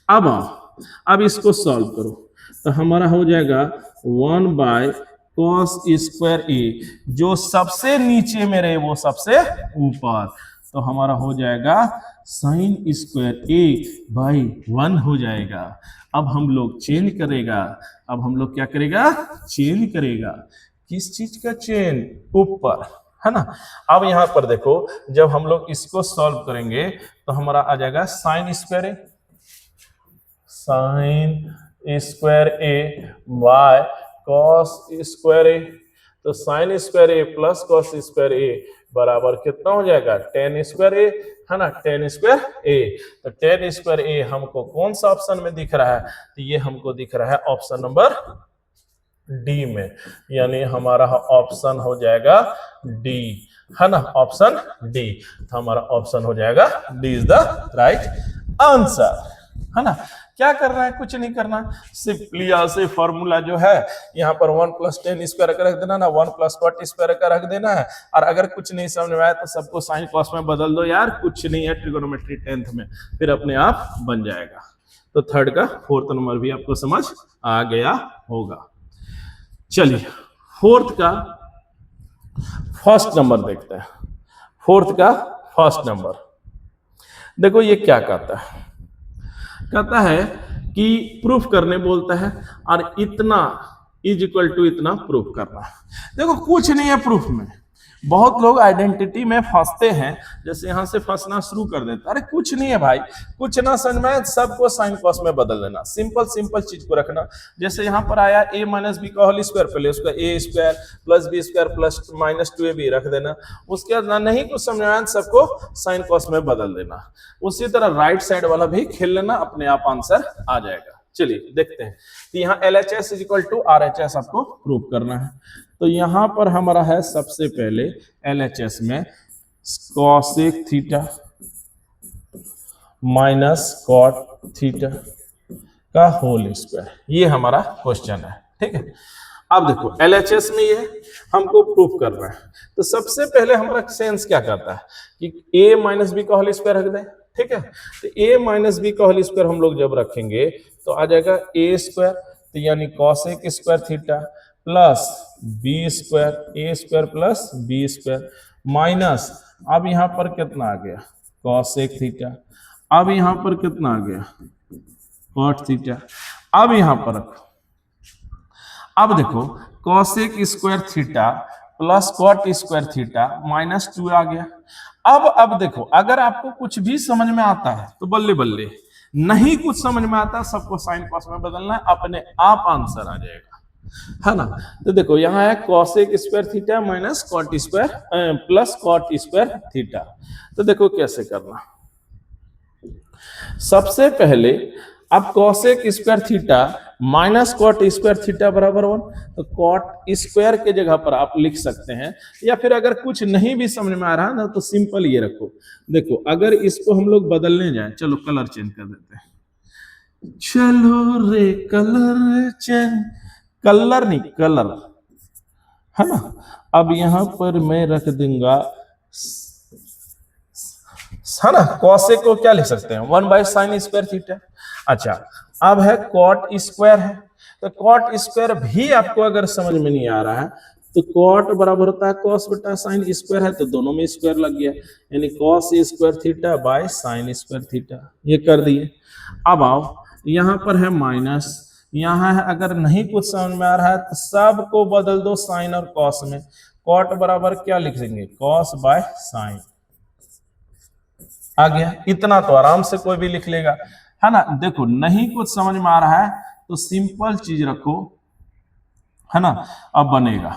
अब आओ, अब इसको सॉल्व करो, तो हमारा हो जाएगा 1 बाय कॉस स्क्वायर ए, जो सबसे नीचे में रहे वो सबसे ऊपर, तो हमारा हो जाएगा साइन स्क्वायर ए बाई 1 हो जाएगा। अब हम लोग चेंज करेगा, अब हम लोग क्या करेगा, चेंज करेगा। किस चीज का चेंज, ऊपर, है ना। अब यहां पर देखो जब हम लोग इसको सॉल्व करेंगे तो हमारा आ जाएगा sine square A, sine square A by cos square A. तो तो sine square A plus cos square A बराबर कितना हो जाएगा, टेन स्क्वायर ए, है ना, टेन स्क्वायर ए। तो टेन स्क्वायर ए हमको कौन सा ऑप्शन में दिख रहा है, तो ये हमको दिख रहा है ऑप्शन नंबर डी में, यानी हमारा ऑप्शन हो जाएगा डी, है ना, ऑप्शन डी। तो हमारा ऑप्शन हो जाएगा D is the right answer, है ना। क्या करना है, कुछ नहीं करना, सिंपली यहाँ से फॉर्मूला जो है यहाँ पर 1 + 10 स्क्वायर का रख देना ना, 1 + cot स्क्वायर का रख देना है। और अगर कुछ नहीं समझ में आया तो सबको साइन कॉस में बदल दो यार, कुछ नहीं है ट्रिगोनोमेट्री 10th में, फिर अपने आप बन जाएगा। तो थर्ड का फोर्थ नंबर भी आपको समझ आ गया होगा। चलिए फोर्थ का फर्स्ट नंबर देखते हैं। फोर्थ का फर्स्ट नंबर देखो, ये क्या कहता है कि प्रूफ करने बोलता है, और इतना इज इक्वल टू इतना प्रूफ करना। देखो कुछ नहीं है प्रूफ में, बहुत लोग आइडेंटिटी में फंसते हैं, जैसे यहां से फंसना शुरू कर देता, अरे कुछ नहीं है भाई, कुछ ना समझ में, सबको साइन कॉस में बदल देना, सिंपल चीज को रखना। जैसे यहां पर आया a - b का होल स्क्वायर, पहले उसका a² + b² + -2ab रख देना, उसके बाद नहीं कुछ समझ में आया सबको साइन कॉस में बदल देना। उसी तरह राइट साइड वाला भी खेल लेना, अपने आप आंसर आ जाएगा। चलिए देखते हैं, तो यहाँ LHS = RHS आपको प्रूव करना है। तो यहां पर हमारा है सबसे पहले LHS में cosec थीटा - cot थीटा का होल स्क्वायर, ये हमारा क्वेश्चन है, ठीक है। अब देखो LHS में ये हमको प्रूफ करना है, तो सबसे पहले हमारा सेंस क्या करता है कि a - b का होल स्क्वायर रख दें, ठीक है। तो a - b का होल स्क्वायर हम लोग जब रखेंगे तो आ जाएगा a², तो यानी cosec square theta plus a² + b² minus, अब यहां पर कितना आ गया cosec थीटा, अब यहां पर कितना आ गया cot थीटा, अब यहां पर रखो, अब देखो cosec square theta plus cot square theta -2 आ गया। अब देखो, अगर आपको कुछ भी समझ में आता है तो बल्ले बल्ले, नहीं कुछ समझ में आता सबको साइन कॉस में बदलना है, अपने आप आंसर आ जाएगा, है ना। तो देखो यहाँ है cosec square theta - cot square plus cot square theta. तो देखो कैसे करना, सबसे पहले अब cosec square theta -cot square theta बराबर 1, तो cot स्क्वायर के जगह पर आप लिख सकते हैं, या फिर अगर कुछ नहीं भी समझ में आ रहा ना तो सिंपल ये रखो। देखो अगर इसको हम लोग बदलने जाएं, चलो कलर चेंज कर देते हैं, चलो रे कलर चेंज, कलर नहीं कलर, है ना। अब यहां पर मैं रख दूंगा, है ना, cosec को क्या लिख सकते हैं 1/sin स्क्वायर थीटा। अच्छा अब है cot स्क्वायर है, तो cot स्क्वायर भी आपको अगर समझ में नहीं आ रहा है तो cot बराबर होता है cos बटा sin स्क्वायर है, तो दोनों में स्क्वायर लग गया, यानी cos square theta by sin square theta, ये कर दिए। अब आओ यहाँ पर है माइनस, यहाँ है, अगर नहीं कुछ समझ में आ रहा है तो सबको बदल दो साइन और cos में, cot बराबर क्या लिख देंगे cos बाय sin, आ गया। इतना तो आराम से कोई भी लिख लेगा, है ना। देखो नहीं कुछ समझ में आ रहा है तो सिंपल चीज रखो, है ना, अब बनेगा,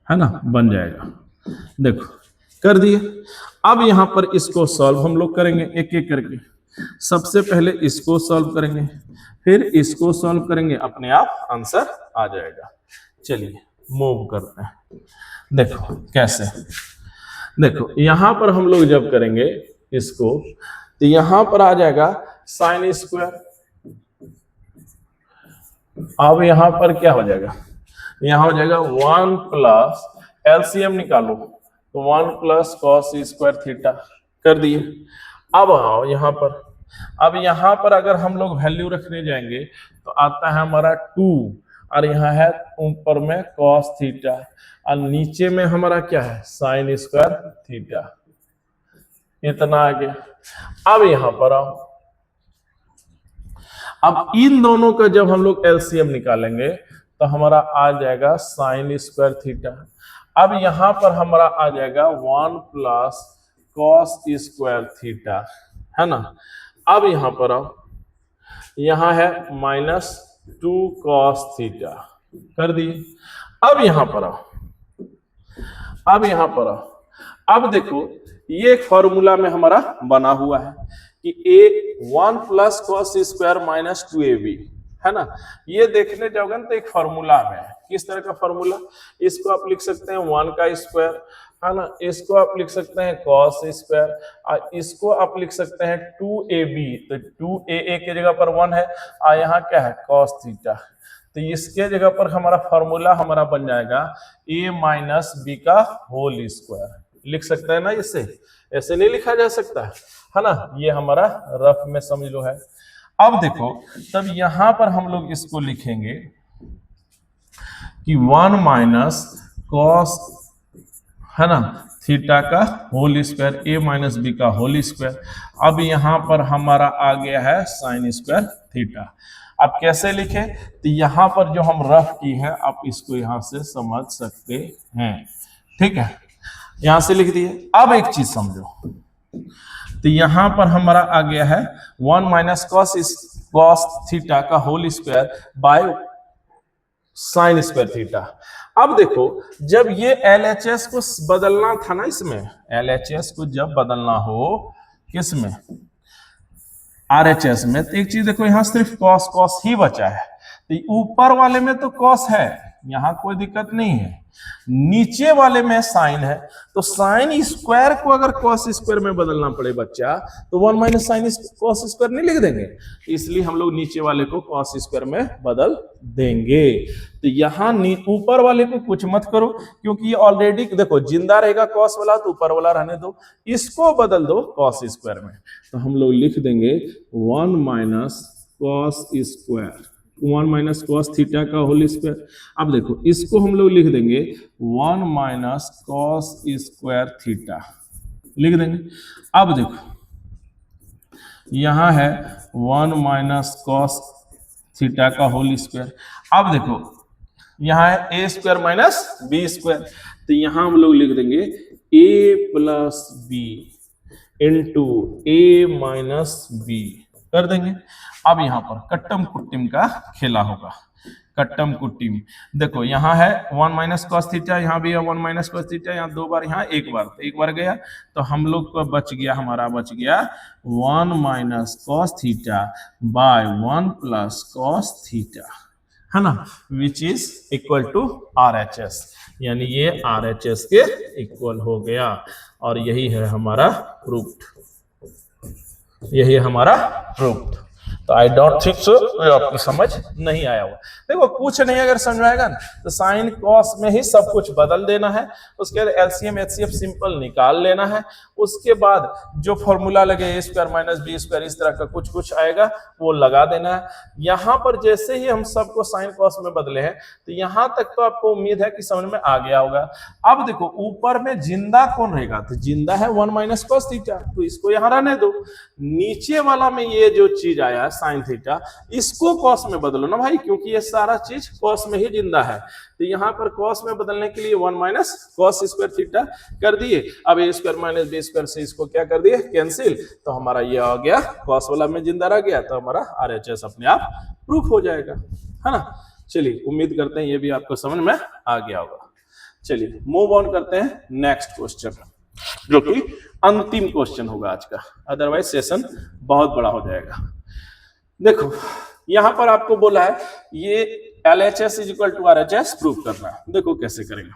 है ना, बन जाएगा। देखो कर दिए। अब यहां पर इसको सॉल्व हम लोग करेंगे एक एक करके, सबसे पहले इसको सॉल्व करेंगे, फिर इसको सॉल्व करेंगे, अपने आप आंसर आ जाएगा। चलिए मूव करते हैं, देखो कैसे। देखो यहां पर हम लोग जब करेंगे इसको तो यहां पर आ जाएगा साइन स्क्वायर, अब यहां पर क्या हो जाएगा, यहां हो जाएगा 1 प्लस एलसीएम निकालो तो 1 प्लस cos स्क्वायर थीटा, कर दिए। अब आओ यहां पर, अब यहां पर अगर हम लोग वैल्यू रखने जाएंगे तो आता है हमारा 2, और यहाँ है ऊपर में cos थीटा और नीचे में हमारा क्या है साइन स्क्वायर थीटा, इतना आ गया। अब यहां पर आओ, अब इन दोनों का जब हम लोग एलसीएम निकालेंगे तो हमारा आ जाएगा साइन स्क्वायर थीटा, अब यहां पर हमारा आ जाएगा 1 प्लस cos स्क्वायर थीटा, है ना। अब यहां पर आओ, यहां है -2 cos थीटा, कर दिए। अब यहां पर आओ, अब यहां पर आओ। अब देखो ये एक फॉर्मूला में हमारा बना हुआ है कि a1 plus cos square minus 2ab, है ना। ये देखने जाओगे ना तो एक फॉर्मूला में है। किस तरह का फॉर्मूला? इसको आप लिख सकते हैं 1 का स्क्वायर, है ना। इसको आप लिख सकते हैं कॉस स्क्वायर, और इसको आप लिख सकते हैं 2ab, तो 2a की जगह पर 1 है, और यहाँ क्या है कॉस थीटा। तो इसके जगह पर हमारा फॉर्मूला हमारा बन जाएगा a माइनस बी का होल स्क्वायर। लिख सकते हैं ना, इससे ऐसे नहीं लिखा जा सकता, है ना। ये हमारा रफ में समझ लो है। अब देखो तब यहां पर हम लोग इसको लिखेंगे कि 1 माइनस कॉस, है ना, थीटा का whole square, a minus B का होल स्क्वायर। अब यहां पर हमारा आ गया है साइन स्क्वायर थीटा। अब कैसे लिखे? तो यहां पर जो हम रफ की है आप इसको यहां से समझ सकते हैं, ठीक है। यहां से लिख दिए। अब एक चीज समझो, तो यहां पर हमारा आ गया है 1 माइनस कॉस थीटा का whole square by sine square theta. अब देखो जब ये LHS को बदलना था ना, इसमें LHS को जब बदलना हो किसमें, RHS में, तो एक चीज देखो यहां सिर्फ कॉस कॉस ही बचा है। तो ऊपर वाले में तो कॉस है, यहां कोई दिक्कत नहीं है। नीचे वाले में साइन है, तो साइन स्क्वायर को अगर कॉस स्क्वायर में बदलना पड़े बच्चा, तो 1 माइनस साइन कॉस स्क्वायर नहीं लिख देंगे, इसलिए हम लोग नीचे वाले को कॉस स्क्वायर में बदल देंगे। तो यहां ऊपर वाले को कुछ मत करो, क्योंकि ये ऑलरेडी देखो जिंदा रहेगा कॉस वाला, तो ऊपर वाला रहने दो, इसको बदल दो कॉस स्क्वायर में। तो हम लोग लिख देंगे 1 minus cos square, 1 minus cos theta का होल स्क्वायर। अब देखो इसको हम लोग लिख देंगे 1 माइनस कॉस स्क्वायर थीटा, लिख देंगे। अब देखो यहां है 1 माइनस कॉस थीटा का होल स्क्वायर। अब देखो यहां है a square minus B square, तो यहां हम लोग लिख देंगे a plus B into a minus B कर देंगे। अब यहां पर कट्टम कुट्टिम का खेला होगा, कट्टम कुट्टिम। देखो यहां है 1 माइनस कॉस थीटा, यहां भी है 1 माइनस कॉस थीटा, यहां 2 बार, यहां 1 बार, तो 1 बार गया, तो हम लोग को बच गया, हमारा बच गया 1 minus cos theta by 1 plus cos theta, है ना, which is equal to RHS, यानी ये RHS के इक्वल हो गया। और यही है हमारा प्रूफ, यही हमारा प्रूफ। तो आई डोंट थिंक सो आपको समझ नहीं आया हुआ। देखो कुछ नहीं अगर समझ आएगा ना, तो साइन कॉस में ही सब कुछ बदल देना है, उसके बाद LCM HCF सिंपल निकाल लेना है, उसके बाद जो फॉर्मूला लगे a square minus B square, इस तरह का कुछ कुछ आएगा वो लगा देना है। यहाँ पर जैसे ही हम सबको साइन कॉस में बदले हैं, तो यहाँ तक तो आपको उम्मीद है कि समझ में आ गया होगा। अब देखो ऊपर में जिंदा कौन रहेगा, तो जिंदा है 1 माइनस कॉस थीटा, तो इसको यहाँ रहने दो। नीचे वाला में ये जो चीज आया साइन थीटा, इसको कॉस में बदलो ना भाई, क्योंकि ये सारा चीज कॉस में ही जिंदा है। तो यहाँ पर कॉस में बदलने के लिए 1 माइनस कॉस स्क्वायर थीटा कर दिए। अब a square minus B square से इसको क्या कर दिए, कैंसिल, तो हमारा ये आ गया कॉस वाला में जिंदा रह गया, तो हमारा RHS अपने आप प्रूफ हो जाएगा, है ना। चलिए उम्मीद करते हैं ये भी आपको समझ में आ गया होगा। चलिए मूव ऑन करते हैं नेक्स्ट क्वेश्चन, जो कि अंतिम क्वेश्चन होगा आज का, अदरवाइज सेशन बहुत बड़ा हो जाएगा। देखो यहां पर आपको बोला है ये LHS is equal to RHS prove करना है। देखो कैसे करेंगे।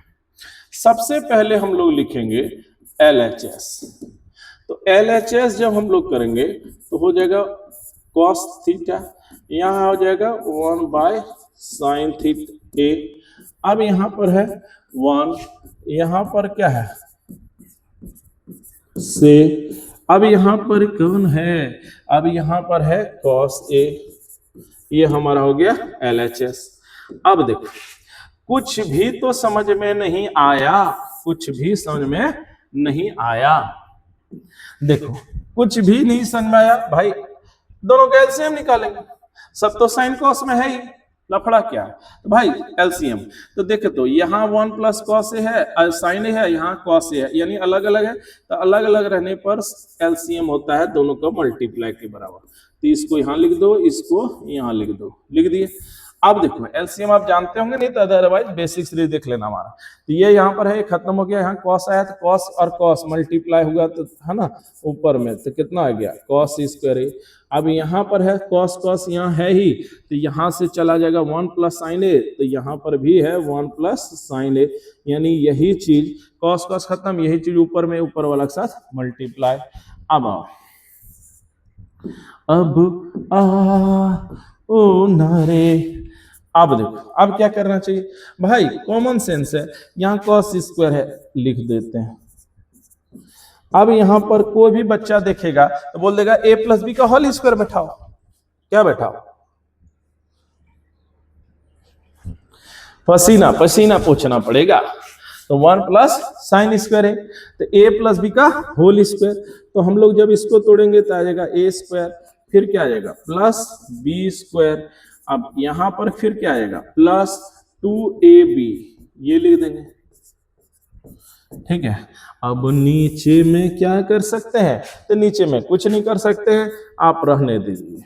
सबसे पहले हम लोग लिखेंगे LHS, तो LHS जब हम लोग करेंगे तो हो जाएगा cos थीटा, यहां हो जाएगा 1 बाय साइन थीटा। अब यहां पर है 1, यहां पर क्या है से, अब यहां पर कौन है, अब यहां पर है cos A, ये हमारा हो गया LHS। अब देखो कुछ भी तो समझ में नहीं आया, कुछ भी समझ में नहीं आया। देखो कुछ भी नहीं समझ में आया भाई, दोनों का एलसीएम निकालेंगे, सब तो साइन कॉस में है ही, लफड़ा क्या है, तो भाई एलसीएम। तो देखे तो यहाँ 1 प्लस कॉस ए है, साइन ए है, यहाँ कॉस ए है, यानी अलग अलग है, तो अलग अलग रहने पर एलसीएम होता है दोनों का मल्टीप्लाई के बराबर। तो इसको यहाँ लिख दो, इसको यहाँ लिख दो, लिख दिए। अब देखो एलसीएम आप जानते होंगे, नहीं तो अदरवाइज बेसिक सीरीज देख लेना हमारा। तो ये यहाँ पर है, खत्म हो गया। यहाँ कॉस आया तो कॉस और कॉस मल्टीप्लाई हुआ तो है ना ऊपर में, तो कितना आ गया कॉस स्क्वायर ए। अब यहाँ पर है कॉस कॉस यहाँ है ही, तो यहाँ से चला जाएगा 1 प्लस साइन ए, तो यहाँ पर भी है 1 प्लस साइन ए, यानी यही चीज कॉस कॉस खत्म, यही चीज ऊपर में ऊपर वाला के साथ मल्टीप्लाई। अब ओ नारे, अब देखो अब क्या करना चाहिए भाई, कॉमन सेंस है, यहाँ कॉस स्क्वायर है लिख देते हैं। अब यहाँ पर कोई भी बच्चा देखेगा तो बोल देगा a प्लस बी का होल स्क्वायर बैठाओ, क्या बैठाओ, पसीना पसीना पूछना पड़ेगा। तो 1 प्लस साइन स्क्वायर है, तो a प्लस बी का होल स्क्वायर, तो हम लोग जब इसको तोड़ेंगे तो आ जाएगा a स्क्वायर, फिर क्या आ जाएगा प्लस बी स्क्वायर। अब यहां पर फिर क्या आएगा प्लस 2ab, ये लिख देंगे, ठीक है। अब नीचे में क्या कर सकते हैं, तो नीचे में कुछ नहीं कर सकते हैं, आप रहने दीजिए।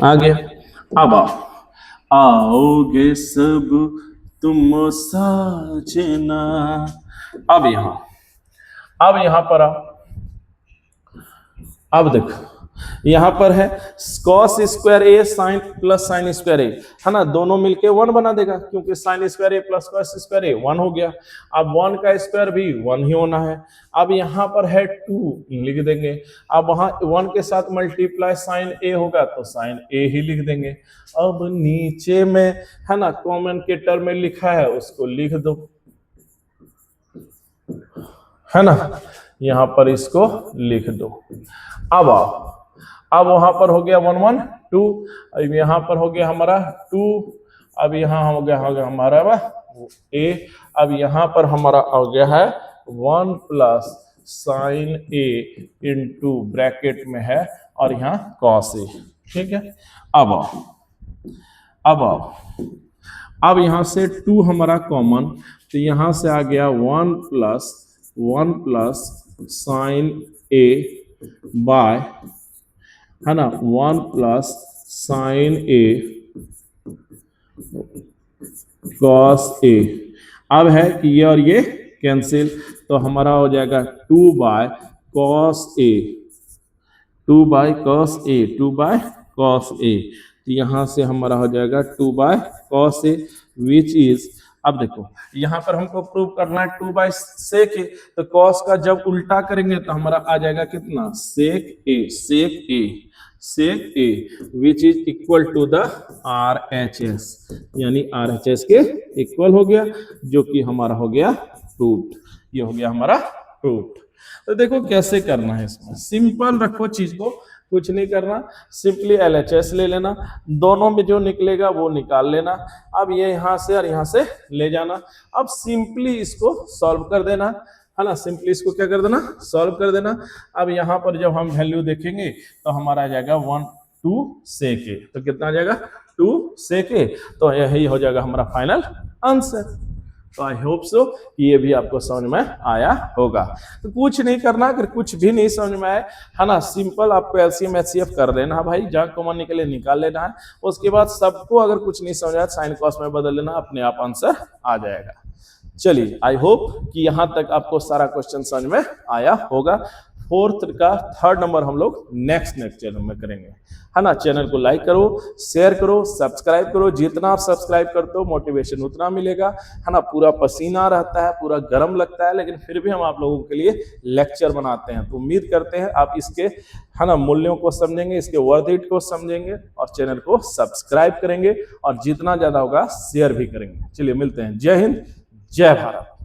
आगे अब आओगे सब तुम साजना। अब यहां पर आओ, अब देखो यहां पर है cos square A sign plus sign square A, है ना, दोनों मिलके 1 बना देगा, क्योंकि sine square A plus cos square ए 1 हो गया। अब 1 का स्क्वायर भी 1 ही होना है। अब यहां पर है 2 लिख देंगे, अब वहां 1 के साथ मल्टीप्लाई साइन ए होगा तो साइन ए ही लिख देंगे। अब नीचे में है ना कॉमन के टर्म में लिखा है उसको लिख दो, है ना, यहां पर इसको लिख दो। अब आओ, अब वहां पर हो गया 1 1 2, अब यहां पर हो गया हमारा 2, अब यहां हो गया हमारा a, अब यहां पर हमारा हो गया है 1 प्लस साइन ए इंटू ब्रैकेट में है और यहाँ कॉस ए, ठीक है। अब अब यहां से 2 हमारा कॉमन, तो यहां से आ गया 1 प्लस साइन ए बाय, है ना, 1 plus sign A cos A. अब है कि ये और ये कैंसिल, तो हमारा हो जाएगा 2 by cos A, 2 by cos A, 2 by cos A, तो यहां से हमारा हो जाएगा 2 by cos A, which is, अब देखो यहां पर हमको प्रूव करना है 2 बाय सेक ए, तो कॉस का जब उल्टा करेंगे तो हमारा आ जाएगा कितना sec A which is equal to the RHS, यानी RHS के इक्वल हो गया, जो कि हमारा हो गया रूट, ये हो गया हमारा रूट। तो देखो कैसे करना है, इसमें सिंपल रखो चीज को, कुछ नहीं करना, सिंपली LHS ले लेना, दोनों में जो निकलेगा वो निकाल लेना। अब ये यहां से और यहां से ले जाना, अब सिंपली इसको सॉल्व कर देना, है ना, सिंपली इसको क्या कर देना सॉल्व कर देना। अब यहाँ पर जब हम वैल्यू देखेंगे तो हमारा आ जाएगा 1 2 सेक ए, तो कितना आ जाएगा 2 सेक ए, तो यही हो जाएगा हमारा फाइनल आंसर। तो आई होप सो कि ये भी आपको समझ में आया होगा। तो कुछ नहीं करना, अगर कुछ भी नहीं समझ में आए, है ना, सिंपल आपको LCM HCF कर लेना है भाई, जहाँ कॉमन निकले निकाल लेना है। उसके बाद सबको अगर कुछ नहीं समझ आया साइन कॉस में बदल लेना, अपने आप आंसर आ जाएगा। चलिए आई होप कि यहां तक आपको सारा क्वेश्चन समझ में आया होगा। 4th का 3rd नंबर हम लोग नेक्स्ट चैनल में करेंगे, है ना। चैनल को लाइक करो, शेयर करो, सब्सक्राइब करो, जितना आप सब्सक्राइब करते हो मोटिवेशन उतना मिलेगा, है ना। पूरा पसीना रहता है, पूरा गर्म लगता है, लेकिन फिर भी हम आप लोगों के लिए लेक्चर बनाते हैं। तो उम्मीद करते हैं आप इसके, है ना, मूल्यों को समझेंगे, इसके वर्थ इट को समझेंगे और चैनल को सब्सक्राइब करेंगे और जितना ज्यादा होगा शेयर भी करेंगे। चलिए मिलते हैं, जय हिंद जय भारत।